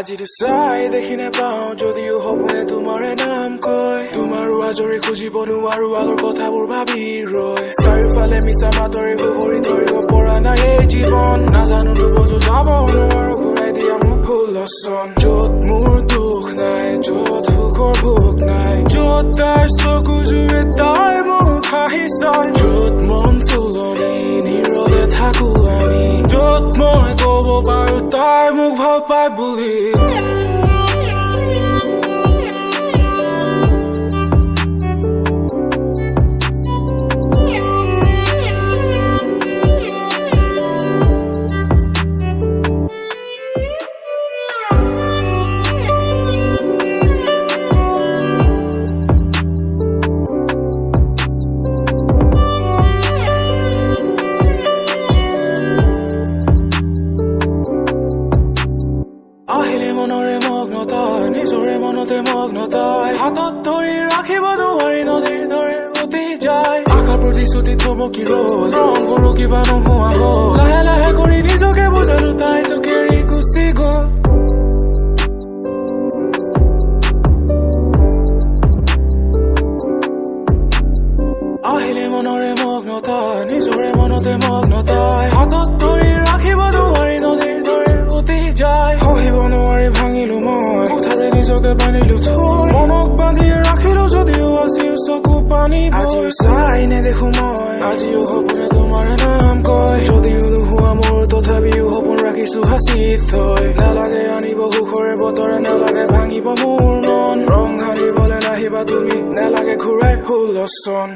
আজি তো চাই দেখি নেপাওঁ যদিও সপোনে তোমাৰে নাম কয় তোমাৰো আজৰি খুজিব নোৱাৰো আগৰ কথাবোৰ ভাবি ৰয় চাৰিওফালে মিছা মাতৰে সুহৰি ধৰিব পৰা নাই এই জীৱন নাজানো ডুবতো যাব নোৱাৰো ঘূৰাই দিয়া মোক ভুলচন য'ত মোৰ দুখ নাই য'ত সুখৰ ভোক নাই য'ত তাইৰ চকু জুৰে তাই মোক হাঁহি চায় য'ত মন ফুলনি নীৰৱে থাকো আমি য'ত মই ক'ব পাৰো তাই মোক ভাল পায় বুলি আহিলে মনৰে মগ্নতাই নিজৰে মনতে মগ্নতাই হাতত ধৰি ৰাখিব নোৱাৰি নদীৰ দৰে উটি যায় আশাৰ প্ৰতিশ্ৰুতি থমকি ৰ'ল ৰংবোৰো কিবা নোহোৱা হ'ল লাহে লাহে কৰি নিজকে বুজালো তাই তোক এৰি গুচি গ'ল আহিলে মনৰে মগ্নতাই নিজৰে মনতে মগ্নতাই হাতত ধৰি ৰাখিব নোৱাৰি নদীৰ দৰে উটি যায় সহিব নোৱাৰি ভাঙিলো মই কোঠাতে নিজকে বান্ধিলো থৈ মনক বান্ধি ৰাখিলো যদিও আছিল চকু পানী আজিও চাই নেদেখো মই আজিও সপোনে তোমাৰ নাম কয় যদিও নোহোৱা মোৰ তথাপিও সপোন ৰাখিছো সাঁচি থৈ নালাগে আনিব সুখৰে বতৰে নালাগে ভাঙিব মোৰ মন ৰং সানিবলৈ নাহিবা তুমি নালাগে ঘূৰাই হুলস্থন